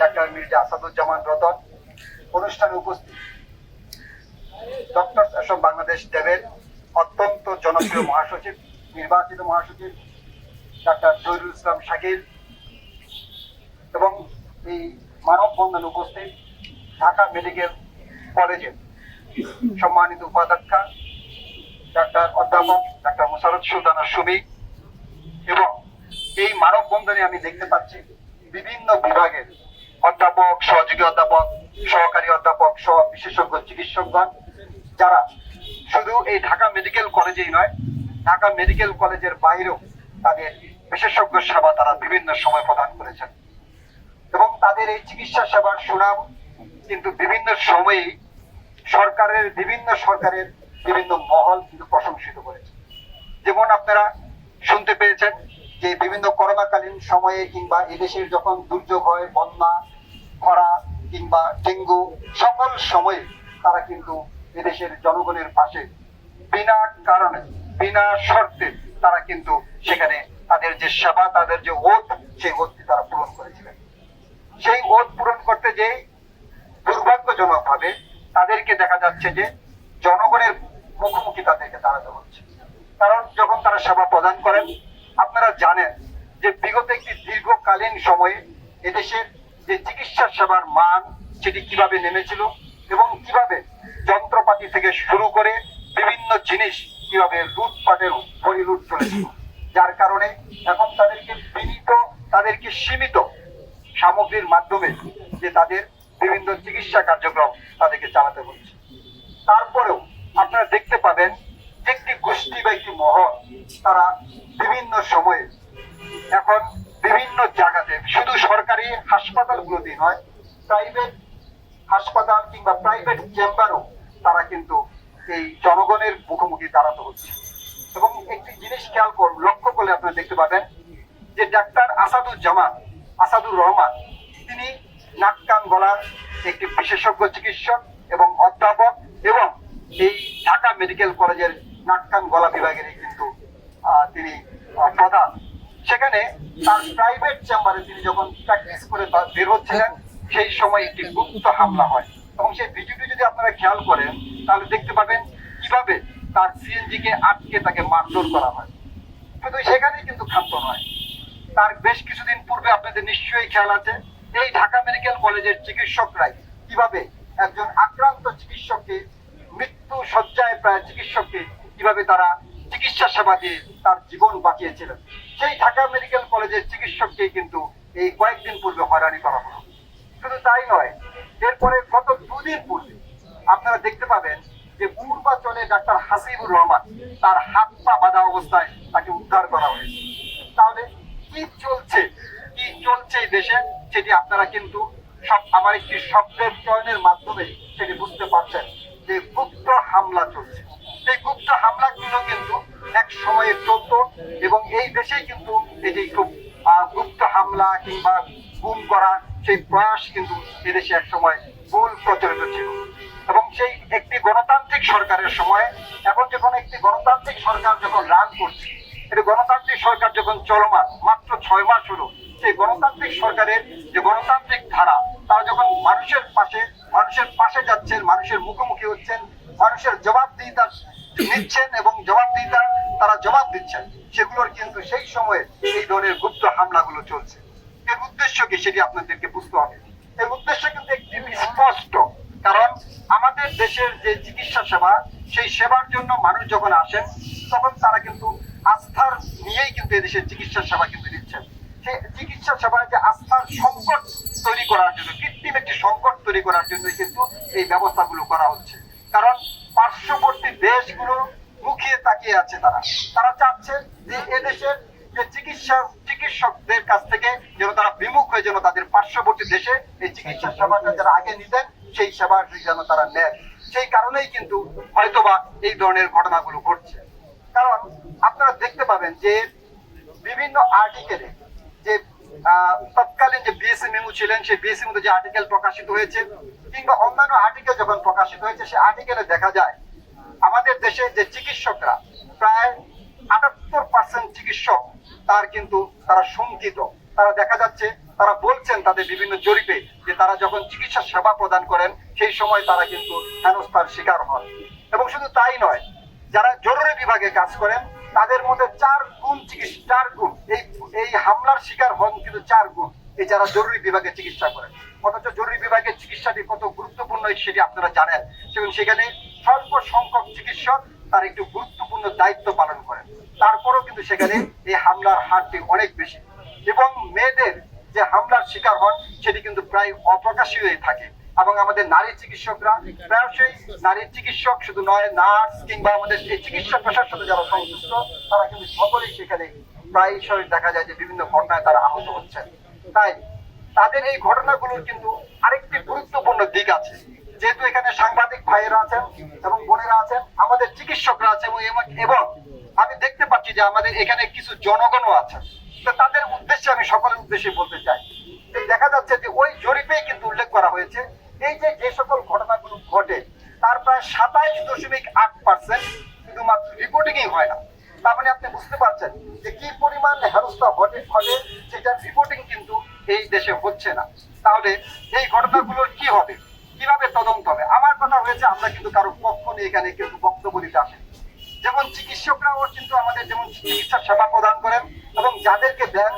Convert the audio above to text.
Doctor Mirza Asaduzzaman Ratan, অনুষ্ঠানে উপস্থিত doctors association Bangladesh ডেবের অত্যন্ত জনপ্রিয় মহাসচিব, নির্বাচিত মহাসচিব ডাক্তার জহিরুল ইসলাম শাকিল এবং এই মানববন্ধনে উপস্থিত ঢাকা মেডিকেল কলেজের সম্মানিত উপাধ্যক্ষা ডাক্তার অধ্যাপক ডাক্তার মোশাররফ সুলতানা সুমি। এবং এই মানববন্ধনে আমি দেখতে পাচ্ছি বিভিন্ন বিভাগের অধ্যাপক, সহযোগী অধ্যাপক, সহকারী অধ্যাপক সহ বিশেষজ্ঞ চিকিৎসকগণ, যারা শুধু এই ঢাকা মেডিকেল কলেজেই নয়, ঢাকা মেডিকেল কলেজের বাইরেও তাদের বিশেষজ্ঞ সেবা তারা বিভিন্ন সময় প্রদান করেছেন এবং তাদের এই চিকিৎসা সেবার সুনাম কিন্তু বিভিন্ন সময়েই সরকারের বিভিন্ন মহল কিন্তু প্রশংসিত করেছে। যেমন আপনারা শুনতে পেয়েছেন যে বিভিন্ন করোনাকালীন সময়ে কিংবা এদেশের যখন দুর্যোগ হয়, বন্যা, খরা কিংবা ডেঙ্গু, সকল সময়ে তারা কিন্তু এদেশের জনগণের পাশে বিনা কারণে বিনা শর্তে তারা কিন্তু সেখানে তাদের যে সেবা, তাদের যে ওত, সেই ওতটি তারা পূরণ করেছিলেন। সেই ওত পূরণ করতে যে দুর্ভাগ্যজনক ভাবে তাদেরকে দেখা যাচ্ছে যে জনগণের মুখোমুখি তাদেরকে দাঁড়াতে হচ্ছে। কারণ যখন তারা সেবা প্রদান করেন, আপনারা জানেন যে বিগত একটি দীর্ঘকালীন সময়ে এদেশের যে চিকিৎসা সেবার মান সেটি কিভাবে নেমেছিল এবং কিভাবে যন্ত্রপাতি থেকে শুরু করে বিভিন্ন জিনিস কিভাবে লুটপাটের পরিলুট চলেছিল, যার কারণে এখন তাদেরকে সীমিত সামগ্রীর মাধ্যমে যে তাদের বিভিন্ন চিকিৎসা কার্যক্রম তাদেরকে চালাতে হচ্ছে। তারপরেও আপনারা দেখতে পাবেন একটি গোষ্ঠী বা একটি মহল তারা বিভিন্ন সময়ে এখন বিভিন্ন জায়গাতে, শুধু সরকারি হাসপাতালগুলোতেই নয়, প্রাইভেট হাসপাতাল কিংবা প্রাইভেট চেম্বারও তারা কিন্তু এই জনগণের মুখোমুখি দাঁড়াতে হচ্ছে। এবং একটি জিনিস লক্ষ্য করলে আপনারা দেখতে পাবেন যে ডাক্তার আসাদুর রহমান তিনি নাক কান গলার একটি বিশেষজ্ঞ চিকিৎসক এবং অধ্যাপক এবং এই ঢাকা মেডিকেল কলেজের নাক কান গলা বিভাগের কিন্তু তিনি প্রধান। সেখানে তার প্রাইভেট চেম্বারে তিনি যখন প্র্যাকটিস করে বের হচ্ছিলেন, সেই সময় একটি গুপ্ত হামলা হয় এবং সেই ভিডিওটি যদি আপনারা খেয়াল করেন তাহলে দেখতে পাবেন কিভাবে তার সিএনজি কে আটকে তাকে মারধর করা হয়। শুধু সেখানেই কিন্তু ক্ষান্ত নয়, তার বেশ কিছুদিন পূর্বে আপনাদের নিশ্চয়ই খেয়াল আছে এই ঢাকা মেডিকেল কলেজের চিকিৎসকরাই কিভাবে একজন আক্রান্ত চিকিৎসককে, মৃত্যু শয্যায় প্রায় চিকিৎসককে কিভাবে তারা চিকিৎসা সেবা দিয়ে তার জীবন বাঁচিয়েছিলেন। সেই ঢাকা মেডিকেল কলেজের চিকিৎসককে কিন্তু এই কয়েকদিন পূর্বে হয়রানি করা হলো। শুধু তাই নয়, এরপরে গত দুদিন পূর্বে আপনারা দেখতে পাবেন যে পূর্বাচলে ডাক্তার হাসিবুর রহমান তার হাত পা বাঁধা অবস্থায় তাকে উদ্ধার করা হয়েছে। তাহলে কি চলছে এই দেশে সেটি আপনারা কিন্তু আমার একটি শব্দের চয়নের মাধ্যমে সেটি বুঝতে পারছেন যে গুপ্ত হামলা চলছে। এই গুপ্ত হামলাগুলো কিন্তু এক সময়ে চলত এবং এই দেশে কিন্তু এটি খুব গুপ্ত হামলা কিংবা গুম করা সেই প্রয়াস কিন্তু এদেশে এক সময় বহুল প্রচলিত ছিল। এবং সেই একটি গণতান্ত্রিক সরকারের সময়, এখন যখন একটি গণতান্ত্রিক সরকার যখন রান করছে, এটি গণতান্ত্রিক সরকার যখন চলমান মাত্র 6 মাস হলো, সেই গণতান্ত্রিক সরকারের যে গণতান্ত্রিক ধারা তারা যখন মানুষের পাশে যাচ্ছেন, মানুষের মুখোমুখি হচ্ছেন, মানুষের জবাবদিহিতা নিচ্ছেন এবং তারা জবাব দিচ্ছেন, সেগুলোর কিন্তু সেই সময়ে এই ধরনের গুপ্ত হামলাগুলো চলছে। এর উদ্দেশ্য কি সেটি আপনাদেরকে বুঝতে হবে। এর উদ্দেশ্য কিন্তু একটি স্পষ্ট, কারণ আমাদের দেশের যে চিকিৎসা সেবা, সেই সেবার জন্য মানুষ যখন আসেন তখন তারা কিন্তু আস্থার নিয়েই কিন্তু এদেশের চিকিৎসা সেবা কিন্তু দিচ্ছেন। সেই চিকিৎসা সেবায় যে আস্থার সংকট তৈরি করার জন্য, কৃত্রিম একটি সংকট তৈরি করার জন্যই কিন্তু এই ব্যবস্থাগুলো করা হচ্ছে। কারণ পার্শ্ববর্তী দেশগুলো মুখিয়ে তাকিয়ে আছে, তারা চাচ্ছে যে এদেশের যে চিকিৎসকদের কাছ থেকে যেন তারা বিমুখ হয়ে যেন তাদের পার্শ্ববর্তী দেশে এই চিকিৎসা সেবাটা যারা আগে নিতেন সেই সেবাটি যেন তারা নেন। সেই কারণেই কিন্তু হয়তোবা এই ধরনের ঘটনাগুলো ঘটছে। কারণ আপনারা দেখতে পাবেন যে বিভিন্ন আর্টিকেলে যে তৎকালীন যে বিএসএ মেমু ছিলেন, সেই বিএসএ মধ্যে যে আর্টিকেল প্রকাশিত হয়েছে কিংবা অন্যান্য আর্টিকেল যখন প্রকাশিত হয়েছে, সেই আর্টিকেলে দেখা যায় আমাদের দেশে যে চিকিৎসকরা প্রায় 78% চিকিৎসক তারা শঙ্কিত। তারা দেখা যাচ্ছে তারা বলছেন তাদের বিভিন্ন জরিপে যে তারা যখন চিকিৎসা সেবা প্রদান করেন সেই সময় তারা কিন্তু হেনস্থার শিকার হন। এবং শুধু তাই নয়, যারা জরুরি বিভাগে কাজ করেন তাদের মধ্যে 4 গুণ এই হামলার শিকার হন কিন্তু 4 গুণ এই যারা জরুরি বিভাগে চিকিৎসা করেন। অথচ জরুরি বিভাগের চিকিৎসাটি কত গুরুত্বপূর্ণ সেটি আপনারা জানেন, এবং সেখানে স্বল্প সংখ্যক চিকিৎসক তার একটু গুরুত্বপূর্ণ দায়িত্ব পালন করেন। তারপরেও কিন্তু সেখানে এই হামলার হারটি অনেক বেশি, এবং মেয়েদের যে হামলার শিকার হন সেটি কিন্তু প্রায় অপ্রকাশিত হয়ে থাকে। এবং আমাদের নারী চিকিৎসকরা প্রায়শই, নারী চিকিৎসক শুধু নয়, নার্স কিংবা আমাদের এই চিকিৎসা পেশার সাথে যারা সংশ্লিষ্ট তারা কিন্তু সকলেই সেখানে প্রায়শই দেখা যায় যে বিভিন্ন ঘটনায় তারা আহত হচ্ছেন। তাই তাদের এই ঘটনাগুলোর কিন্তু আরেকটি গুরুত্বপূর্ণ দিক আছে, যেহেতু এখানে সাংবাদিক ভাইয়েরা আছেন এবং বোনেরা আছেন, আমাদের চিকিৎসকরা আছে, এবং আমি দেখতে পাচ্ছি যে আমাদের এখানে কিছু জনগণও আছেন। তো তাদের উদ্দেশ্যে আমি সকলের উদ্দেশ্যে বলতে চাই যে দেখা যাচ্ছে যে ওই জরিপে কিন্তু উল্লেখ করা হয়েছে এই যে সকল ঘটনাগুলো ঘটে তার প্রায় 27.8% শুধুমাত্র রিপোর্টিংই হয় না। তার মানে আপনি বুঝতে পারছেন যে কি পরিমাণ হেনস্থা ঘটে, সেটার রিপোর্টিং কিন্তু এই দেশে হচ্ছে না। তাহলে এই ঘটনাগুলোর কি হবে, কিভাবে তদন্ত হবে? আমার কথা হয়েছে আমরা কিন্তু কারো পক্ষ নিয়ে এখানে কিন্তু বক্তব্য দিতে আসেন। যেমন চিকিৎসকরাও কিন্তু আমাদের যেমন চিকিৎসা সেবা প্রদান করেন এবং যাদেরকে দেন